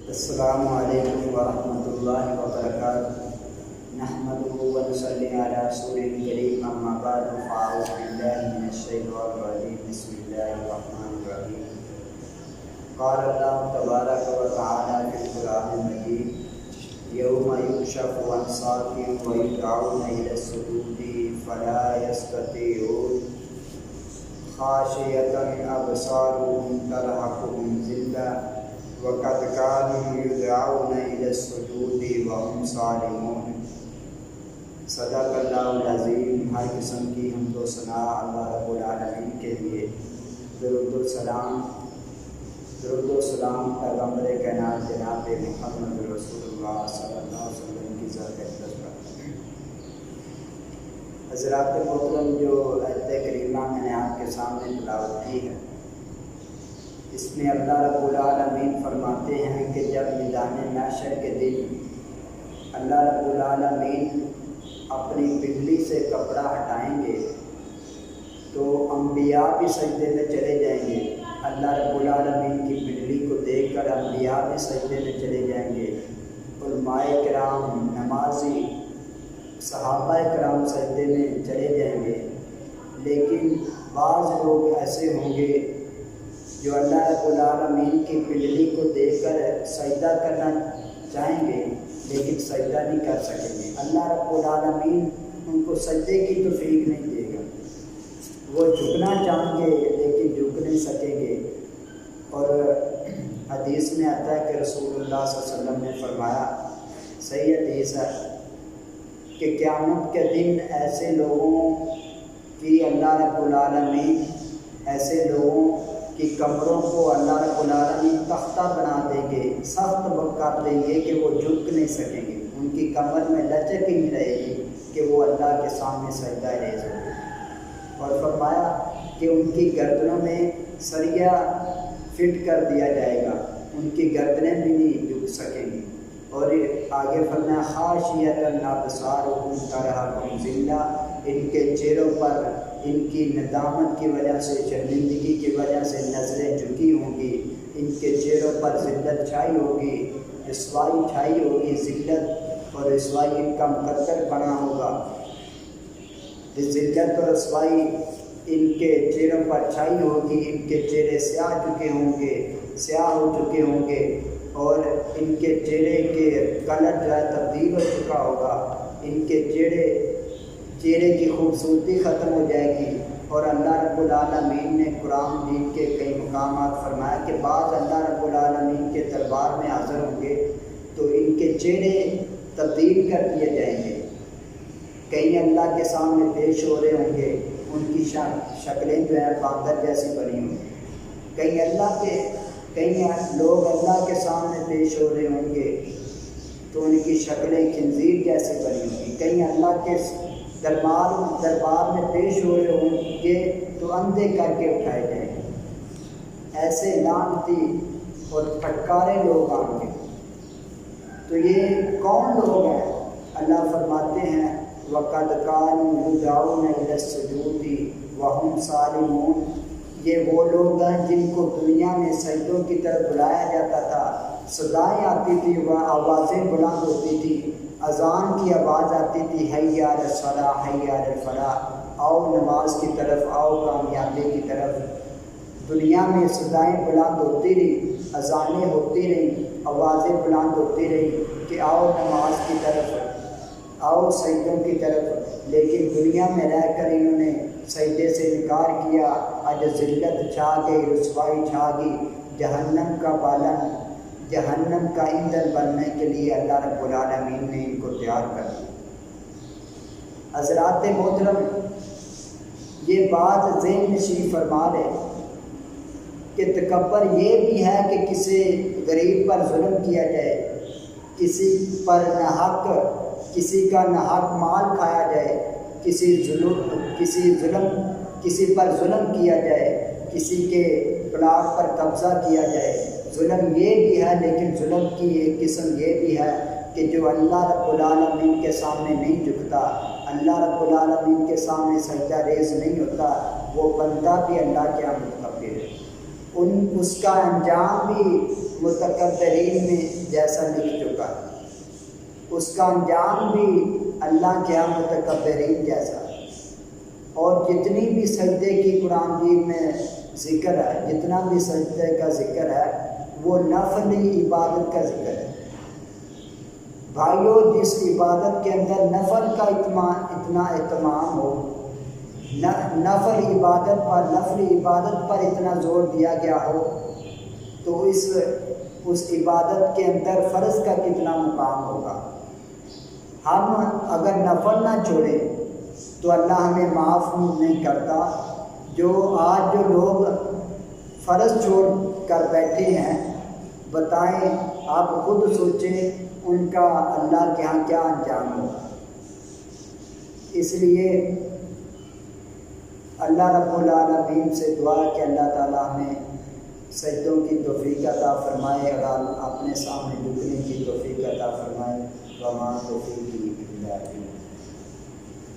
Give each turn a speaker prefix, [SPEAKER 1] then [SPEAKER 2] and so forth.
[SPEAKER 1] السلام علیکم ورحمۃ اللہ وبرکاتہ۔ نحمدہ و نصلی علی رسولہ الکریم، اما بعد فاعوذ باللہ من الشیطان الرجیم، بسم اللہ الرحمن الرحیم۔ قال اللہ تبارک و تعالی فی القرآن المجید، یوم یکشف عن ساق ویدعون الی السجود فلا یستطیعون، خاشعۃ ابصارهم ترہقهم ذلہ وقد كانوا يدعون إلى السجود وهم سالمون۔ صدق اللہ العظیم۔ ہر قسم کی حمد و ثنا اللہ رب العالمین کے لیے۔ درود و سلام پیغمبر کائنات جناب محمد رسول اللہ صلی اللہ علیہ وسلم کی ذات اقدس پر۔ حضرات محترم، جو آیت کریمہ میں نے آپ کے سامنے تلاوت کی ہے، اس میں اللہ رب العالمین فرماتے ہیں کہ جب میدان محشر کے دن اللہ رب العالمین اپنی پنڈلی سے کپڑا ہٹائیں گے تو انبیاء بھی سجدے میں چلے جائیں گے۔ اللہ رب العالمین کی پنڈلی کو دیکھ کر انبیاء بھی سجدے میں چلے جائیں گے، علماء کرام، نمازی، صحابہ کرام سجدے میں چلے جائیں گے، لیکن بعض لوگ ایسے ہوں گے جو اللہ رب العالمین کی پنڈلی کو دیکھ کر سجدہ کرنا چاہیں گے لیکن سجدہ نہیں کر سکیں گے۔ اللہ رب العالمین ان کو سجدے کی توفیق نہیں دے گا۔ وہ جھکنا چاہیں گے لیکن جھک نہیں سکیں گے۔ اور حدیث میں آتا ہے کہ رسول اللہ صلی اللہ علیہ وسلم نے فرمایا، صحیح حدیث ہے، کہ قیامت کے دن ایسے لوگوں کی اللہ رب العالمین ایسے لوگوں کہ کمروں کو اللہ رب العالمین تختہ بنا دیں گے، سخت کر دیں گے کہ وہ جھک نہیں سکیں گے۔ ان کی کمر میں لچک ہی نہیں رہے گی کہ وہ اللہ کے سامنے سجدہ ریز ہو۔ اور فرمایا کہ ان کی گردنوں میں سریا فٹ کر دیا جائے گا، ان کی گردنیں بھی نہیں جھک سکیں گی۔ اور آگے فرمایا خاشعۃ ابصارهم ترہقهم ذلہ، ان کے چہروں پر ان کی ندامت کی وجہ سے، شرمندگی کی وجہ سے نظریں جھکی ہوں گی، ان کے چہروں پر ذلت چھائی ہوگی، رسوائی چھائی ہوگی۔ ذلت اور رسوائی ان کا مقدر بنا ہوگا۔ ذلت اور رسوائی ان کے چہروں پر چھائی ہوگی، ان کے چہرے سیاہ ہو چکے ہوں گے اور ان کے چہرے کے کلر جو ہے تبدیل ہو چکا ہوگا، ان کے چہرے کی خوبصورتی ختم ہو جائے گی۔ اور اللہ رب العالمین نے قرآن مجید کے کئی مقامات فرمایا کہ بعض اللہ رب العالمین کے دربار میں حاضر ہوں گے تو ان کے چہرے تبدیل کر دیے جائیں گے۔ کئی اللہ کے سامنے پیش ہو رہے ہوں گے، ان کی شکلیں جو ہیں باندر جیسی بنی ہوں گی۔ کئی لوگ اللہ کے سامنے پیش ہو رہے ہوں گے تو ان کی شکلیں خنزیر جیسی بنی ہوں گی۔ کئی اللہ کے دربار میں پیش ہو رہے ہوں گے تو اندھے کر کے اٹھائے جائیں گے۔ ایسے لعنتی اور پھٹکارے لوگ آئیں گے۔ تو یہ کون لوگ ہیں؟ اللہ فرماتے ہیں وَقَدْ كَانُوا يُدْعَوْنَ إِلَى السُّجُودِ وَهُمْ سَالِمُونَ۔ یہ وہ لوگ ہیں جن کو دنیا میں سجدوں کی طرف بلایا جاتا تھا، صدائیں آتی تھی، وہ آوازیں بلند ہوتی تھی، اذان کی آواز آتی تھی، حی علی الصلاۃ حی علی الفلاح، آؤ نماز کی طرف، آؤ کامیابی کی طرف۔ دنیا میں صدائیں بلند ہوتی رہی، اذانیں ہوتی رہیں، آوازیں بلند ہوتی رہیں کہ آؤ نماز کی طرف، آؤ سجدوں کی طرف، لیکن دنیا میں رہ کر انہوں نے سجدے سے انکار کیا۔ آج ذلت چھا گئی، رسوائی چھا گئی، جہنم کا بالن، جہنم کا ایندھن بننے کے لیے اللہ رب العالمین نے ان کو تیار کر دیا۔ حضرات محترم، یہ بات ذہن نشین فرما لے کہ تکبر یہ بھی ہے کہ کسی غریب پر ظلم کیا جائے، کسی پر ناحق، کسی کا ناحق مال کھایا جائے، کسی پر ظلم کیا جائے، کسی کے پلاٹ پر قبضہ کیا جائے۔ ظلم یہ بھی ہے، لیکن ظلم کی ایک قسم یہ بھی ہے کہ جو اللہ رب العالمین کے سامنے نہیں جھکتا، اللہ رب العالمین کے سامنے سجدہ ریز نہیں ہوتا، وہ بندہ بھی اللہ کے ہاں متکبر ہے۔ اس کا انجام بھی متکبرین میں جیسا لکھ چکا ہے، اس کا انجام بھی اللہ کے ہاں متکبرین جیسا ہے۔ اور جتنی بھی سجدے کی قرآن مجید میں ذکر ہے، جتنا بھی سجدے کا ذکر ہے وہ نفلی عبادت کا ذکر ہے۔ بھائیو، جس عبادت کے اندر نفل کا اتنا اہتمام ہو، نفل عبادت پر اتنا زور دیا گیا ہو، تو اس عبادت کے اندر فرض کا کتنا مقام ہوگا۔ ہم اگر نفل نہ چھوڑیں تو اللہ ہمیں معاف نہیں کرتا۔ جو لوگ فرض چھوڑ کر بیٹھے ہیں، بتائیں، آپ خود سوچیں ان کا اللہ کے ہاں کیا انجام ہوگا۔ اس لیے اللہ رب العالمین سے دعا کہ اللہ تعالیٰ ہمیں سجدوں کی توفیق عطا فرمائے، اگر اپنے سامنے جھکنے کی توفیق عطا فرمائے۔ وما توفیق